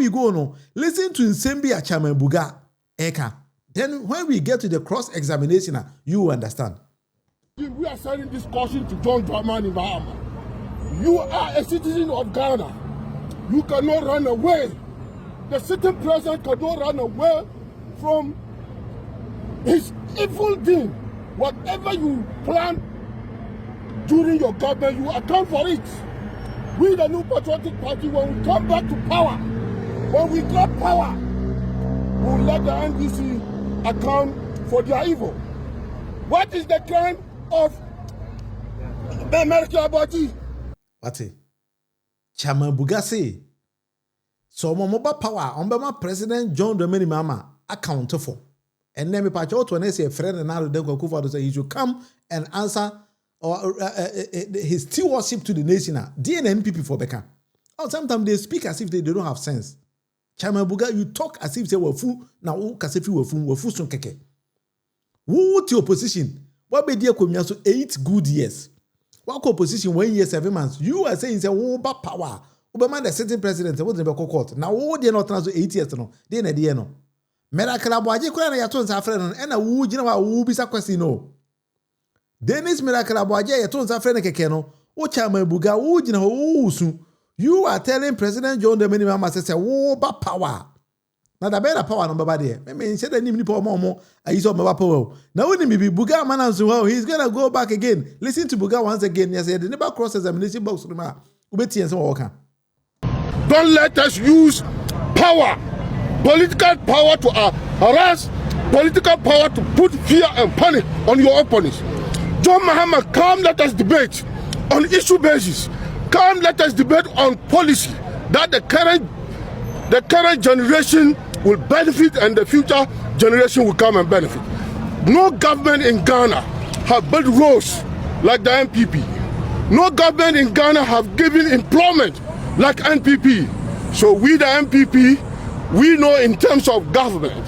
we go no, listen to Nsembi Achama Buga Eka. Then when we get to the cross-examination, you will understand. We are sending this caution to John Dramani Mahama. You are a citizen of Ghana. You cannot run away. The sitting president cannot run away from his evil deed. Whatever you plan during your government, you account for it. We, the New Patriotic Party, when we come back to power, when we grab power, we'll let the NDC account for their evil. What is the crime of the American body? What it? Chama Bugasi. So mobile power on my President John Dramani Mahama account for. And then me patch out when I say a friend and now the Kufa say he should come and answer or his stewardship to the nation. DNNPP for Becca. Or sometimes they speak as if they don't have sense. Chama Buga, you talk as if they were fool. Now, Kasefi were fool son keke. What your position? What be dear Kumya so 8 good years? What opposition 1 year 7 months? You are saying say bad power. Obama the sitting president what the court. Now what they not transfer 8 years no. They na dey no. Mera Kalaboaje kwa na yato nsa frɛ no na wu gina wa wu bisa kwesi no. Dennis Mera Kalaboaje yato nsa frɛ no keke no. Wo Chama Buga wu gina wu usu. You are telling President John Dramani Mahama say wo ba power. Na da better power no baba there. Me say that ni power more ayi so baba power. Na woni mi Buga mananso how he's going to go back again. Listen to Buga once again. He said the never cross examination box ma. Ubeti ense wo kan. Don't let us use power, political power to harass, political power to put fear and panic on your opponents. John Mahama, come let us debate on issue basis. Come let us debate on policy that the current generation will benefit and the future generation will come and benefit. No government in Ghana have built roads like the NPP. No government in Ghana have given employment like NPP. So we the NPP, we know in terms of government,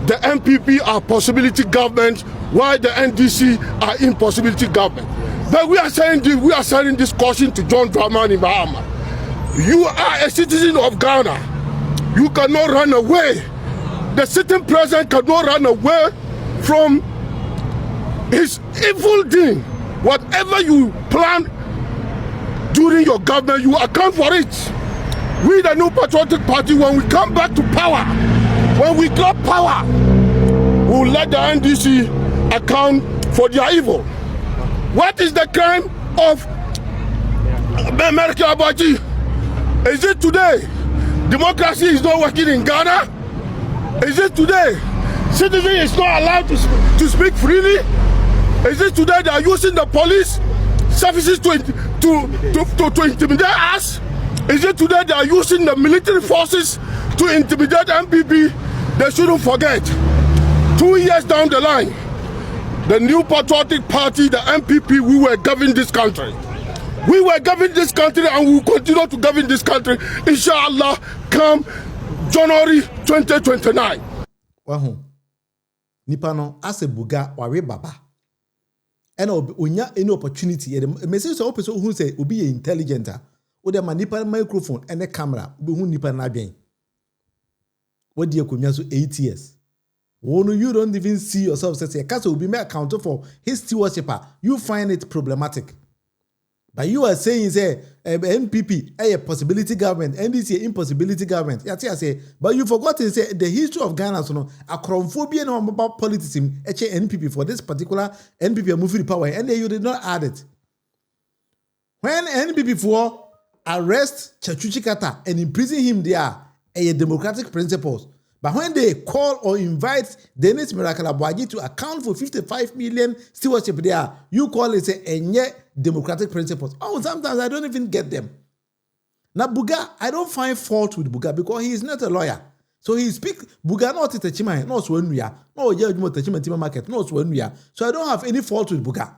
the NPP are possibility government, while the NDC are impossibility government. But we are sending this caution to John Dramani Mahama. You are a citizen of Ghana. You cannot run away. The sitting president cannot run away from his evil deed. Whatever you plan during your government, you account for it. We, the New Patriotic Party, when we come back to power, when we grab power, we'll let the NDC account for their evil. What is the crime of American body? Is it today democracy is not working in Ghana? Is it today citizen is not allowed to speak freely? Is it today they are using the police services to intimidate us? Is it today they are using the military forces to intimidate MPP? They shouldn't forget. 2 years down the line, the New Patriotic Party, the MPP, we were governing this country. We were governing this country and we will continue to govern this country, inshallah, come January 2029. Wahu. Nipano, as a buga, wari baba. And onya any opportunity. The message of person who say, be intelligent. Or the manipa microphone and a camera, who nipa nabian. What do you come 8 years? When you don't even see yourself say a castle will be made accountable for his stewardship, you find it problematic. But you are saying say NPP a possibility government, NDC impossibility government. Yeah, say, but you forgot to say the history of Ghana, so no, a chromophobia no about politics NPP for this particular NPP moving power, and then you did not add it. When NPP for arrest Chachuchi Kata and imprison him there, a democratic principles. But when they call or invite Dennis Kalaboaje to account for 55 million stewardship there, you call it a democratic principles. Oh, sometimes I don't even get them. Now, Buga, I don't find fault with Buga because he is not a lawyer. So he speaks Buga not to Chima, no Swanuya, no Yajimo market, no Swanuya. So I don't have any fault with Buga.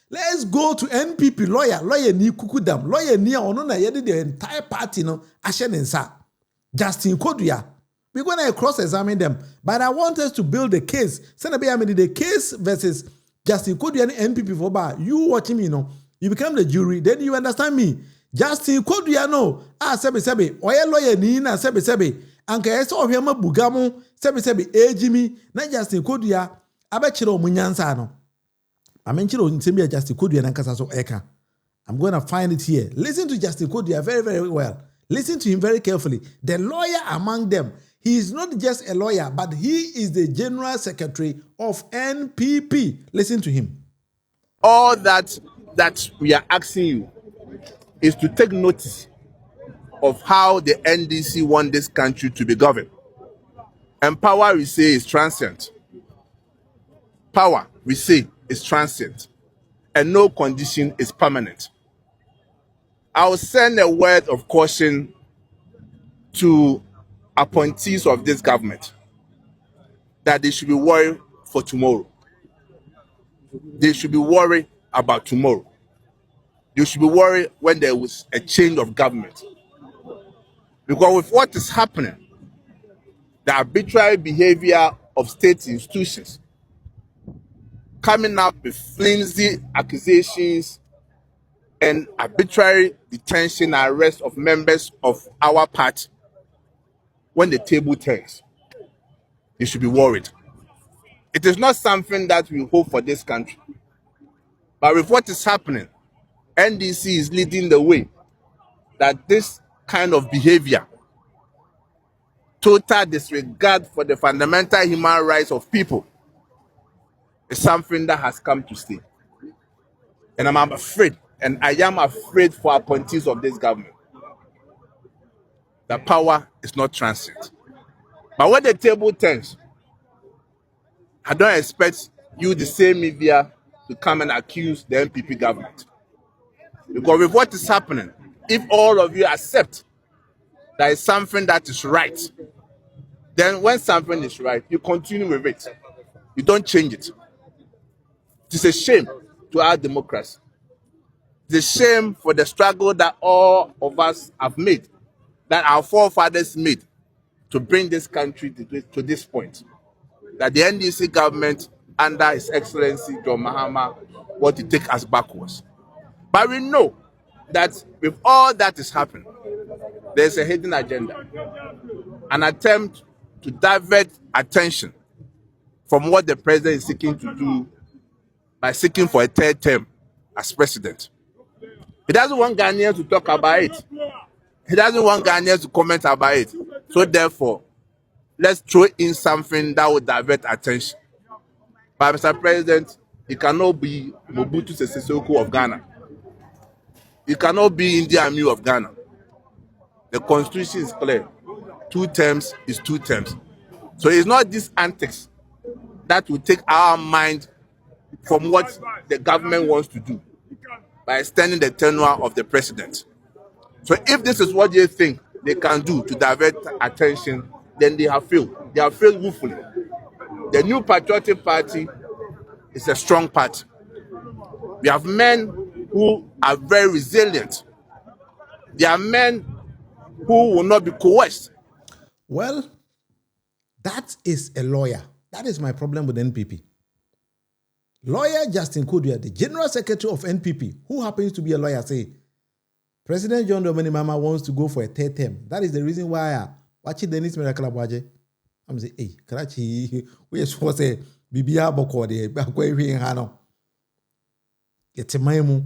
Let's go to NPP lawyer ni Kukudam, lawyer ni Onona Yedi the entire party no Ashen and Sa. Justin Koduya. We're going to cross-examine them. But I want us to build a case. The case versus Justin Koduya and NPP for bar. You watching me, you know. You become the jury. Then you understand me. Justin Kodua no sebe oye lawyer ni na sebe anka yesa ohwema BUGA mo sebe ejimi na Justin Kodua abekire omunyansa no amenkire onsemi Justin Kodua na nkasa so eka. I'm going to find it here. Listen to Justin Kodua very, very well. Listen to him very carefully. The lawyer among them, he is not just a lawyer, but he is the General Secretary of NPP. Listen to him. All that we are asking you is to take notice of how the NDC want this country to be governed. And power, we say, is transient. Power, we say, is transient. And no condition is permanent. I will send a word of caution to appointees of this government that they should be worried for tomorrow. They should be worried about tomorrow. They should be worried when there was a change of government. Because with what is happening, the arbitrary behavior of state institutions, coming up with flimsy accusations and arbitrary detention and arrest of members of our party, when the table turns, you should be worried. It is not something that we hope for this country. But with what is happening, NDC is leading the way that this kind of behavior, total disregard for the fundamental human rights of people, is something that has come to stay. And I'm afraid, and I am afraid for appointees of this government, that power is not transient. But when the table turns, I don't expect you, the same media, to come and accuse the NPP government. Because with what is happening, if all of you accept that it's something that is right, then when something is right, you continue with it. You don't change it. It is a shame to our democracy. It's a shame for the struggle that all of us have made, that our forefathers made to bring this country to this point. That the NDC government, under His Excellency John Mahama, want to take us backwards. But we know that with all that is happening, there's a hidden agenda, an attempt to divert attention from what the president is seeking to do by seeking for a third term as president. He doesn't want Ghanaians to talk about it. He doesn't want Ghanaians to comment about it. So therefore, let's throw in something that will divert attention. But Mr. President, you cannot be Mobutu Sese Seko of Ghana. You cannot be Idi Amin of Ghana. The constitution is clear. 2 terms is 2 terms. So it's not these antics that will take our mind from what the government wants to do by extending the tenure of the president. So if this is what they think they can do to divert attention, then they have failed. They have failed woefully. The New Patriotic Party is a strong party. We have men who are very resilient. They are men who will not be coerced. Well, that is a lawyer. That is my problem with NPP. Lawyer Justin Kodua, the General Secretary of NPP, who happens to be a lawyer, say, President John Dramani Mahama wants to go for a third term. That is the reason why watching Dennis Miracle Abuaje. I'm saying, hey, Karachi, we are supposed to say, Bibia Bokode, Bakwe Hano. It's a maimu.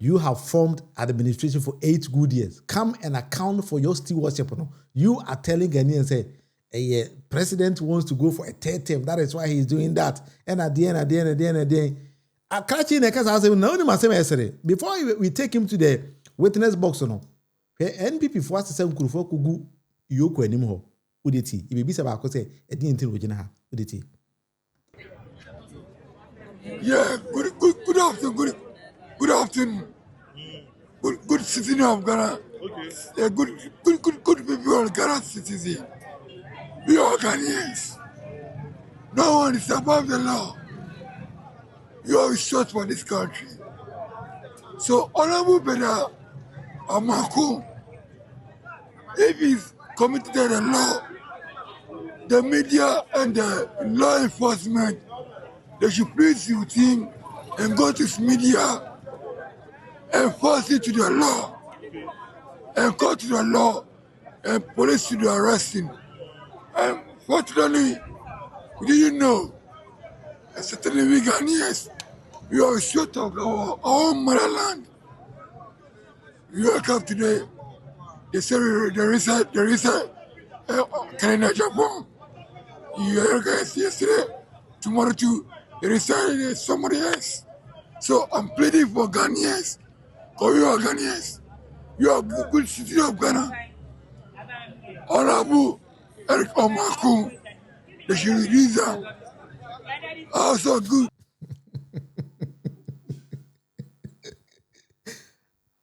You have formed administration for 8 good years. Come and account for your stewardship. You are telling Ghanaians, say, a president wants to go for a third term. That is why he's doing that. And at the end, before we take him to the witness box, NPP for us to say, Kugu, Yoko anymore. Uditi. If you be about to say, a dinner original. Uditi. Yeah, good afternoon. Good afternoon. Good citizen of Ghana. Okay. Yeah, good people of Ghana citizen. We are Ghanaians. No one is above the law. You are shot for this country. So, Honorable Beda Amaku, if he's committed a law, the media and the law enforcement, they should please with him and go to his media and force it to the law. and court to the law and police to the arresting. And fortunately, we didn't know. And certainly we Ghanaians, we are short of our own motherland. We wake up today, they say there is a Canada, Japan. You heard guys yesterday, tomorrow too, there is somebody else. So I'm pleading for Ghanaians, because you are Ghanaians. You are good citizen of Ghana. Honorable Eric Omaku, they should release them. Also good.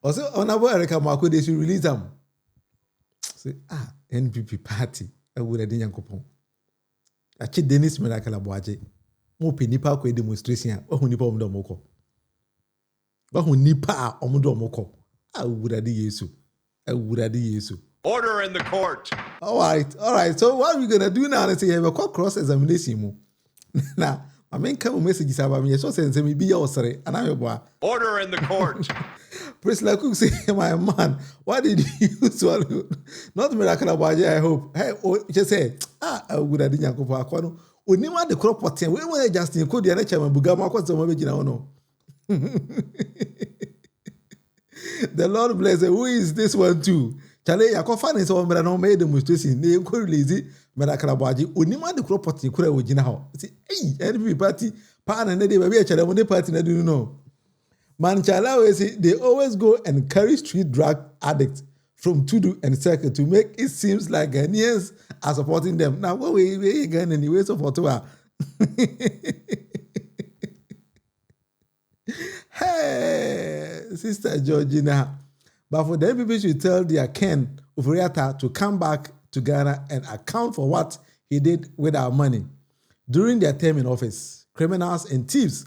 Also, Honorable Eric Omaku, they should release them. Say, NPP party, I would have done Yankopon. Achi Dennis Merakala Boaje. Mo pe nipa ko demonstration a hu nipa omudo moko. Wa hu nipa omudo moko. Awurade Yesu. Awurade Yesu. Order in the court. All right. So what are we gonna do now? Say, have a cross examination. Now, I mean, come messages about me. So say me be your sorry, and I'm your Order in the court. President Cook say, my man, why did you swallow? Not miracle about I hope. Hey, just say, I would have done Yankopon. Onima the crop pot, we were just in Kodia and BUGA Mount, no. The Lord bless it. Who is this one too? Chale Yakofan is on, but I don't made demonstration. They could lazy, Meraklabaji. Onima the crop pot, you could have Wajina. See, hey, NPP party, pan and they were a Chalamone party, I don't know. Manchala, they always go and carry street drug addicts from Tudu and Circle to make it seems like Ghanaians are supporting them. Now, what we again anyway support to her? Hey, Sister Georgina. But for them, people should tell their Ken Ufuriata to come back to Ghana and account for what he did with our money during their term in office. Criminals and thieves.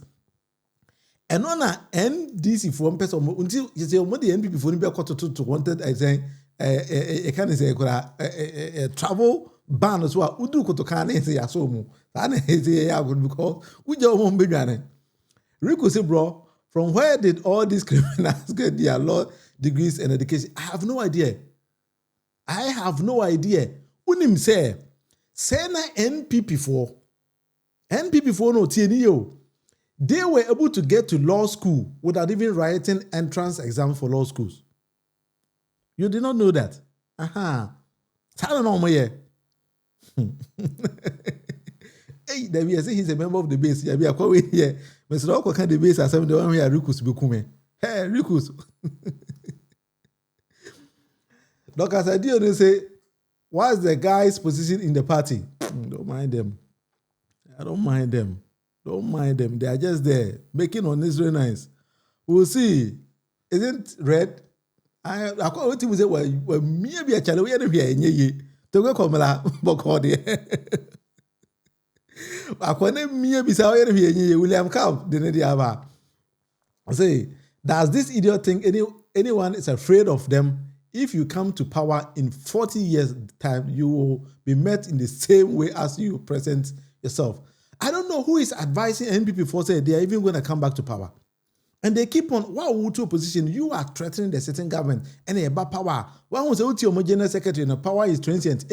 And on a NDC for one person until you say what the NPP for be to wanted I say a can say a travel ban as well. Udu ko to can say asomu. That is good because we just won't be granted. Rico say, bro, from where did all these criminals get their law degrees and education? I have no idea. Unim say na NPP for no TNO. They were able to get to law school without even writing entrance exam for law schools. You did not know that? Aha. Tell no more. Hey, David, I say he's a member of the base. Yeah, we are going here. Mr. Oko can the base as the one here Rikus Bikume. Hey, Rikus. Doctor Sadio, they say, what's the guy's position in the party? Don't mind them. I don't mind them. Don't mind them. They are just there, making on Israel nice. We'll see. Isn't red? I can't wait to say, well, maybe a child, we are here in ye. To go come la, Bokodi. I can't maybe say, William Cobb, the Nediaba. Say, does this idiot think anyone is afraid of them? If you come to power in 40 years' time, you will be met in the same way as you present yourself. I don't know who is advising NPP for say they are even going to come back to power. And they keep on, wow, to opposition, you are threatening the sitting government and about power. One was a general secretary and power is transient.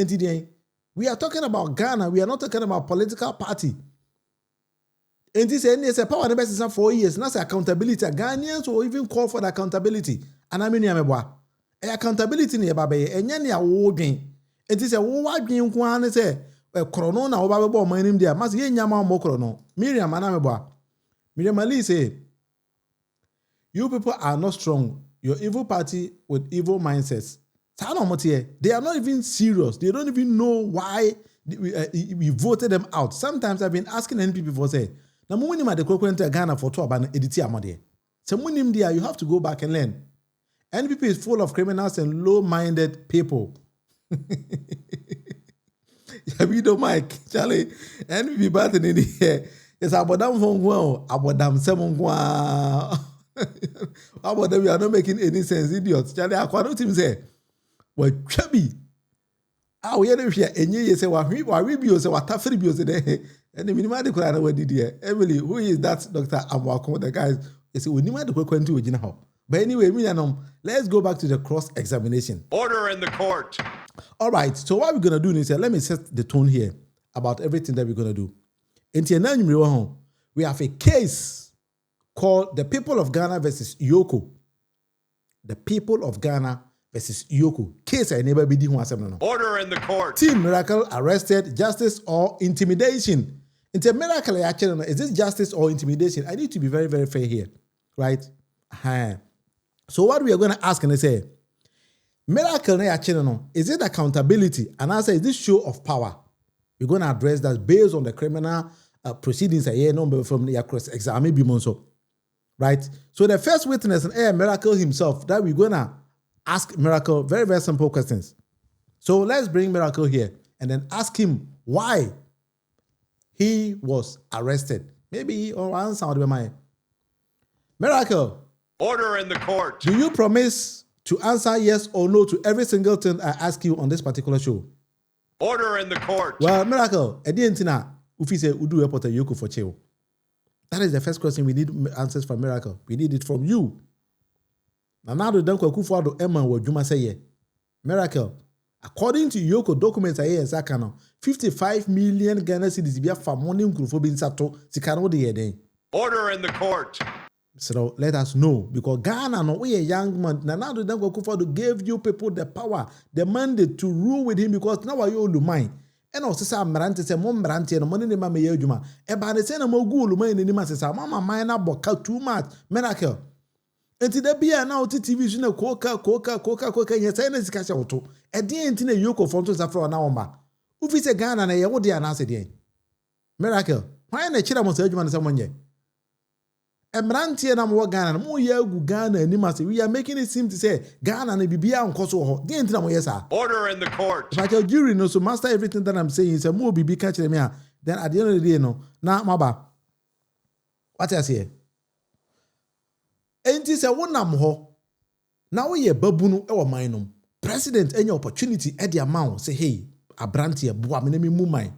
We are talking about Ghana. We are not talking about political party. And this is a power the best 4 years. And that's accountability. Ghanaians will even call for the accountability. And I mean, accountability ni babe. And yani a wording. It is a wording one say. Chrono na oba bebo man nim dia mas ye nyama mo chrono Miriam anamebo Miriam Ali say you people are not strong, your evil party with evil mindsets. They are not even serious. They don't even know why we voted them out. Sometimes I've been asking NPP for say na mo nim ade kokoro enter Ghana for to aba na editi amode so mo nim dia you have to go back and learn. NPP is full of criminals and low-minded people. We don't mind, Charlie. And we bad in here. It's about them from well, about them seven. About them, we are not making any sense, idiots. Charlie, I can't even say, well, chubby. We are here, and you say, what we be, say, what tough be, say, and the minimum could have did here. Emily, who is that Dr. Amwako? The guys, they say, we need to go into it now. But anyway, let's go back to the cross examination. Order in the court. All right, so what we're going to do is let me set the tone here about everything that we're going to do. We have a case called the People of Ghana versus Yoko. The People of Ghana versus Yoko. Case I never be doing. Order in the court. Team Miracle arrested, justice or intimidation. Into Miracle, actually, is this justice or intimidation? I need to be very, very fair here, right? So what we are going to ask and say, Miracle, is it accountability? And I say, is this show of power? We're going to address that based on the criminal proceedings from the cross examination, right? So the first witness, Miracle himself, that we're going to ask Miracle very, very simple questions. So let's bring Miracle here and then ask him why he was arrested. Maybe or answer my Miracle. Order in the court. Do you promise to answer yes or no to every single thing I ask you on this particular show? Order in the court. Well, Miracle, at the end, Ufi say Udu Airport Yoko for chill. That is the first question we need answers from Miracle. We need it from you. Now the Danko Kufuado Emma or Juma say Miracle. According to Yoko documents I Sakano, 55 million Ghana cedis be for money Grufobin Sato, Sikano de Yede. Order in the court. So let us know, because Ghana, no, we a young man. Now the Danko Kufuado gave you people the power, the mandate to rule with him, because now you all mine. And also say Marante say Mom Marante and money name me Juma. And by the same mo go lumine in the say Mama mine boka too much. Miracle. And to the beer now TV you know coca yes I know cash auto. And the end in a Yoko fontos afro now ma. Ufi say Ghana na ye wo dia na say dey. Miracle. Why na chira mo say Juma na someone ye. Emrantie na mo Ghana mo ye gu Ghana anima say we are making it seem to say Ghana na bibia nkoso ho. The end na mo yes. Order in the court. But your jury knows so master everything that I'm saying. Say mo bibi catch them here. Then at the end of the day no. Na maba. What I say? Enti say wonam ho. Na we ye babunu e wo man nom. President any opportunity e the amount say hey, abrantie boa me na me mu man.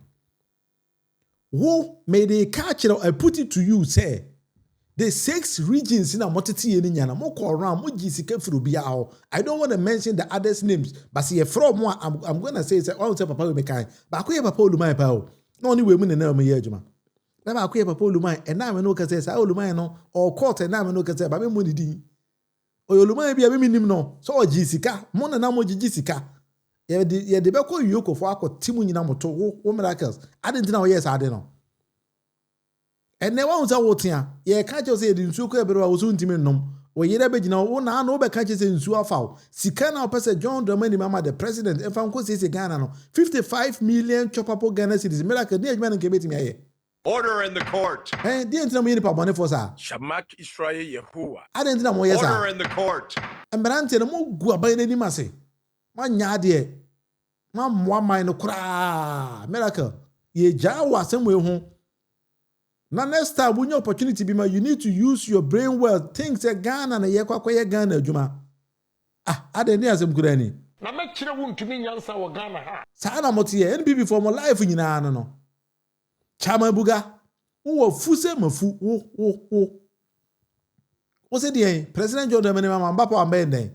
Wo may they catch it I put it to you say the 6 regions in a motiti nyana mo call around mo jisike furu bia ho. I don't want to mention the others names, but see from one I'm going to say one say papa we make kai. Ba ko ye papa olumai pa o. No only we me na me ye adwuma. Na ba ko ye papa olumai e na me no ka say olumai no or court e na me no ka say ba me mo ni din. O olumai bia me nim no. So o jisika mo na mo jisika. Ye de be ko Yoko for akotimu nyina moto wo miracles. Ade ntina o yes ade no. And ne wan say wotia ye ka che say de nsuo ko ebere wa wo so ntimi nnom wo yere be gina wo na no be ka che say nsuo afaw sika na opese John Dramani Mahama the president e fa nko say Ghana no 55 million chopapo Ghana cedis miracle dey adwuma nke betimi aye. Order in the court. Eh dey ntina mo yini pa bone for sa Shamak Israel Yehowa. ade ntina mo yes Order in the court. embrante no mo gu aban ni mase manya ade ma moa man no kra miracle ye ja wa semwe hu. Now next time when your opportunity be you need to use your brain well. Things that Ghana na ye kwa Ghana juma. Ade ni asem kurani. Na me kire wo ntumi nyansa wo Ghana ha. Sa na moti ye NPP for my life nyina no no. Chama buga. Wo fuse mafu wo. Wo se dey President John Dramani Mahama mbapo ambende.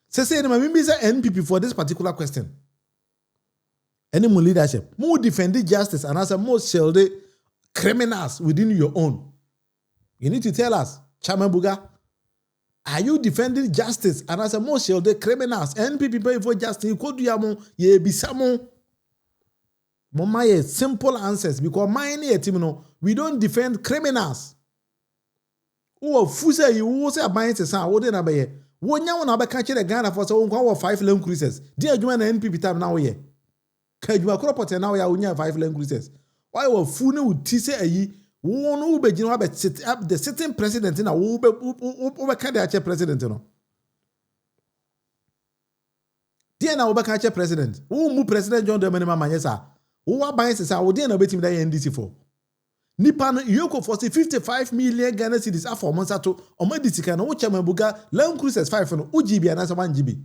Say na me be say NPP for this particular question. Any more leadership, more defend justice and as a more shield criminals within your own. You need to tell us, Chairman Buga, are you defending justice and as a most of the criminals? NPP pay for justice. You could do yamo ye bisamo. Mama ye simple answers because mine ye timino. We don't defend criminals. Who fuse you who say buying se san wode na be ye. Wo nya wona be ka kire Ghana for so won 5 lane cruises. Dey adwuma na NPP time na wo ye. Ka adwuma crop na wo ya wonya 5 lane cruises. Why were fune uti say ayi wo no be gina be sit up the sitting president na wo be candidature president no dia na wo be candidature president wo mu president John Dramani Mahama yesa wo wa ban se sa wo dia na betim da NDC for nipa no Yoko for 55 million Ghana cedis afọ monsa to o ma disika no wo Chairman Buga Land Cruisers 5 no UGB na so 1 GB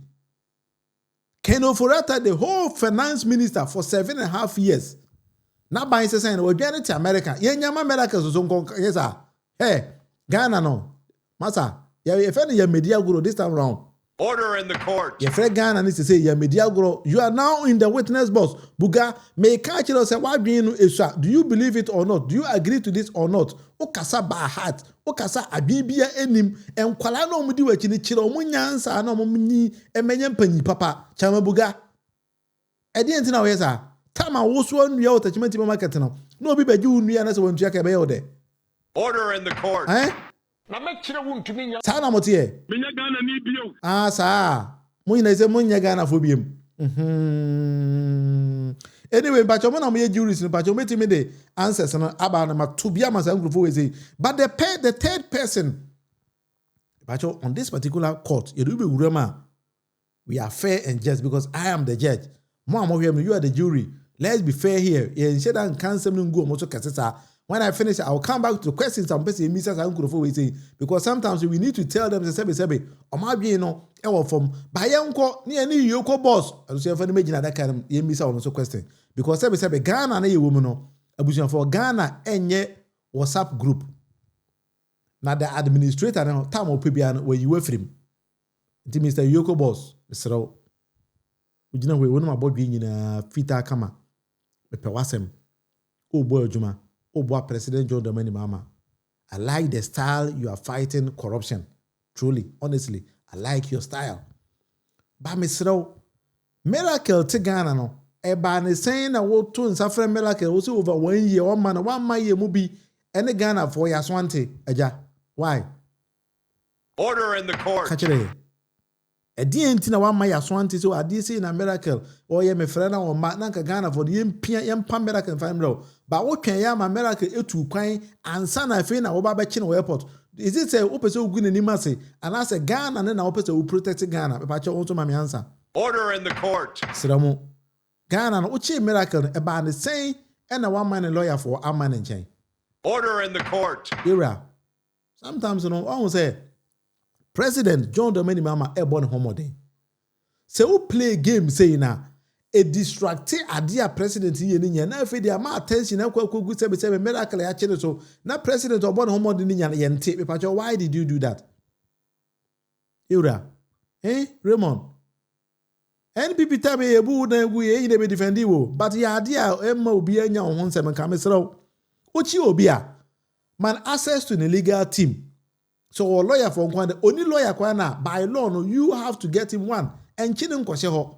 Keno Forata the whole finance minister for 7.5 years. Na buy say say we to America. Ye nyama America so nko yes ah. Hey, Ghana no. Masa, If any your media guru this time round. Order in the court. Your friend Ghana needs to say your media guru. You are now in the witness box. Buga may catch you say why being Isha. Do you believe it or not? Do you agree to this or not? Okasa ba heart. Okasa abibia enim. En kwala no mudi wachini chiro munyansa no mumni emenye mpanyi papa. Chama Buga. Edi enti na wesa. Tama woso nua otachimenti market no. No bi beju nua na se wontua ka be yode. Order in the court. Na mekire wo ntumi nya. Sa na motie. Menya Ghana ni bio. Sa. Munyina se munya Ghana fo biem. Anyway, but you na me juries no but you meti me the answers no aba na matubia masa nkrofo we say. But the third person but on this particular court, you do be urema. We are fair and just because I am the judge. Mo you are the jury. Let's be fair here. Instead of cancel go moto kasesa. When I finish, I will come back to the questions I'm basically Mr. Sankurofo we say because sometimes we need to tell them sebe or maybe from bayanko ni any yoko boss. I will say for the imagine that kind of Mr. also question because sebe Ghana na ye woman no abusuan for Ghana enye WhatsApp group. Now the administrator now time opebian where you were from. Mr. Yoko boss, Mr. Ujina we wonu mabodwi nyina fita kama bepe wasem o boy adwuma o boy President John Dramani Mahama. I like the style you are fighting corruption. Truly, honestly, I like your style. Ba mesro miracle te Ghana no e ba ne saying na wo to nsafre miracle wo say over 1 year one man year mu bi ene Ghana for ya swante aja. Why? Order in the court. Kachire edi enti na wa ma ya so ante so ade sei na miracle o ye me frɛ na o ma na nka Ghana for ye mpia ye mpa miracle fa mro ba wo twen ya ma miracle etu kwan ansa na afi na wo ba be chi no airport is it say wo pese ogu ni mase ana say Ghana na wo pese wo protect Ghana be pa che wo to ma me ansa. Order in the court. Siramu Ghana no uchi miracle e ba ne sei e na one man lawyer for a man nchen. Order in the court. Era sometimes you know I will say President John Dramani Mahama e born homode. Se who play game say na e distract adia president ye ni nya na afi dia ma attention na kwakogu sebe miracle ya chene so na president o born homode ni nya ye nte me pacho why did you do that? Eura Raymond NPP time e bu na egu ye ine be defendi wo but ya adia emma obi anya ho nsem nka mesrew ochi obi a man access to the legal team. So a lawyer for one, only lawyer kwana by law no you have to get him one and chine nkose ho.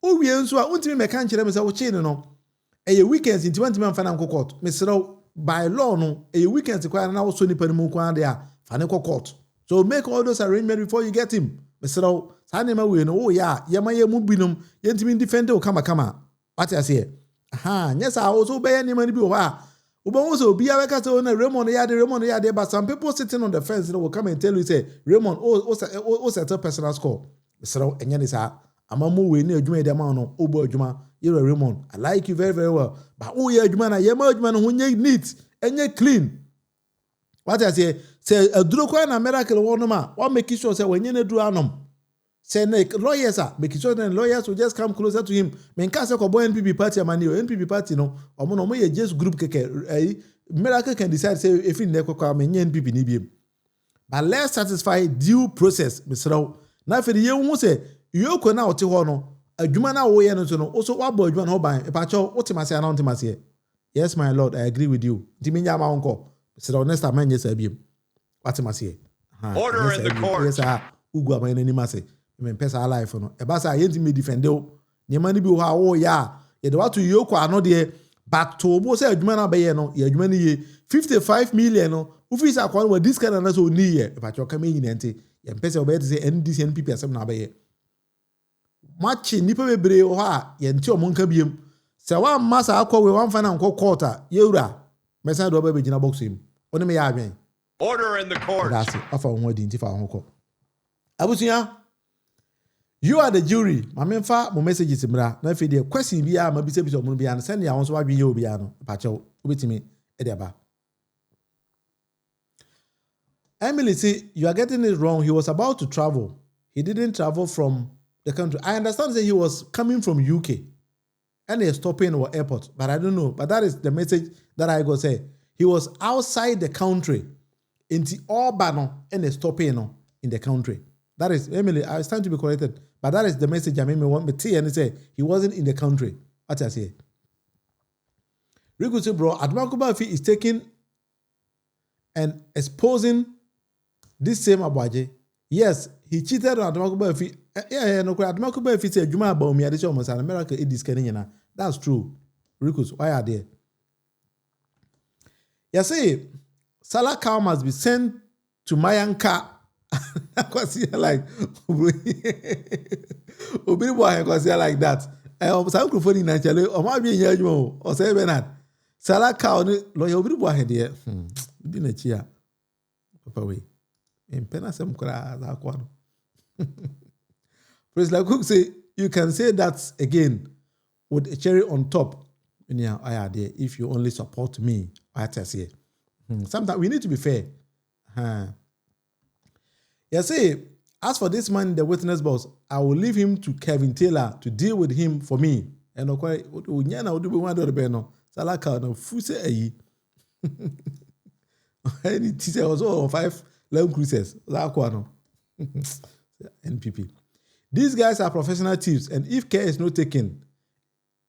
O wie nso a untimi meka nkyere me say wo chine no. E weekends inti wantimi amfa na court. Me sero by law no e weekends kwana na wo so nipa mu kwana de a fa ne court. So make all those arrangements before you get him. Me sero sa ne ma we no o ya yema ye mu binum yentimi defend o kama. What I say? Aha, nyesa a wo so be ye ne ma ni bi o ha. Also, be a Raymond Yade, but some people sitting on the fence will come and tell you, say, Raymond, set a personal score. So, and Yanisa, I'm a movie near Juma Damano, Obo Juma, you're a Raymond. I like you very, very well. But oh, yeah, Jumana, Yama, who you neat and you clean. What I say a Druko and miracle one ma, what make you sure say when you do anum. Say lawyers are making sure that lawyers will just come closer to him. Menkasa ko boy NPP party amani o NPP party no. Omo no mo ye just group keke. Miracle can decide say if in neko kwa menye NPP ni biem. But let's satisfy due process, Mr. Na fe ye hu say yoko na ote ho no. Adwuma na wo ye no so no. Also wa bo adwuma no ban. E pa cho otimase ana otimase. Yes my lord, I agree with you. Ntimi nya ma wonko. Mr. Next time nye sa biem. Otimase. Order in the court. Yes ah. Ugu amani ni mase. Men pesa life no e ba sa yenti me defend o nyema ni bi ho a wo ya ye de watu yoko ano de back to bo say adwuma na be ye no ye adwuma ni ye 55 million no ufisa akwa no this kind na so ni ye e ba cho kama yin ente ye pesa obe say NDC NPP asem na be ye match nipa bebre ho a ye nti o monka biem se wa masa akwa we wan fa na nko quarter ye wura mesa do ba be gina box him oni me ya adwen. Order in the court. That's it. Afa ho di nti fa ho ko abusuya. You are the jury. Mamemfa mo messages mra. Na fe de question bia ma bisa bisa mo bia no send ya won so wadwen ye obi ano. Pa che obetimi e de ba. Emily say you are getting it wrong. He was about to travel. He didn't travel from the country. I understand that he was coming from UK and he is stopping at the airport, but I don't know. But that is the message that I go say. He was outside the country. Inti all bano and a stopping no in the country. That is, Emily, I stand to be corrected, but that is the message I made me want me to and say he wasn't in the country. What I say? Riku say, bro, Adamakuba is taking and exposing this same Abuaje. Yes, he cheated on Adamakuba. Yeah, no, Adamakuba said, Juma about me, addition was an American in this Kenyan. That's true. Rikus, why are they? You say, Salah cow must be sent to Mayanka. Because like, Obi boy, because like that. Some microphone in Nigeria, or might be in your or say Bernard. Salah cow, lawyer Obi boy, dear. Didn't a cheer. Papa, way. In Penasem Kra, that one. President Cook say, you can say that again with a cherry on top. Yeah, I are there. If you only support me, I say. Sometimes we need to be fair. You see, as for this man in the witness box, I will leave him to Kevin Taylor to deal with him for me. And okay, Unyana would be one of the beno. Salaka no fuse ayi. Any teacher also on 5 long cruises. Zakwano. NPP. These guys are professional thieves, and if care is not taken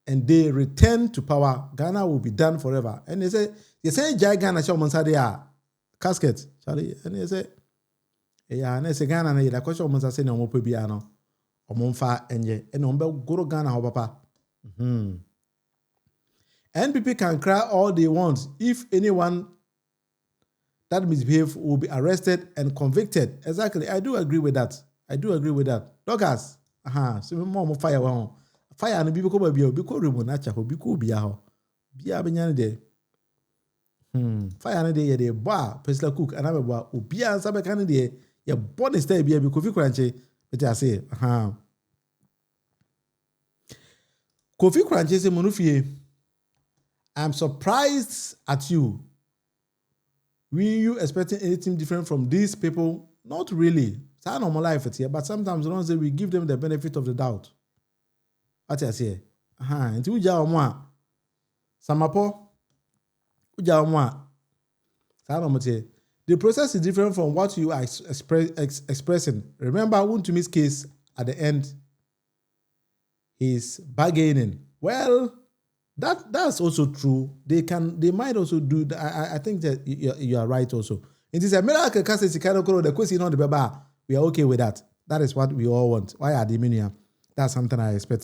and they return to power, Ghana will be done forever. And they say Ghana show Monsadia casket, Charlie. And they say, yeah, and they say Ghana, and the question of say no more piano or Monfa and ye, and on Guru Ghana, papa. NPP can cry all they want if anyone that misbehave will be arrested and convicted. Exactly. I do agree with that. Doggers. So more fire one. Fire and be because remonacha ho biku bia ho. Bia benyane de. Fire and de ye bar President Cook and abeba obia ansa be kan de ye born stay bia bi Kofi Kranche bet I say Kofi Kranche say Munufie, I'm surprised at you. Were you expecting anything different from these people? Not really. It's our normal life here, but sometimes we don't say we give them the benefit of the doubt. What I say? Until we jaw moi. Samapo. Uja moi. The process is different from what you are expressing. Remember, Wuntumi's case at the end is bargaining. Well, that's also true. They might also do that. I think that you are right also. It is a miracle because the question on the baba. We are okay with that. That is what we all want. Why are the mania? That's something I expect.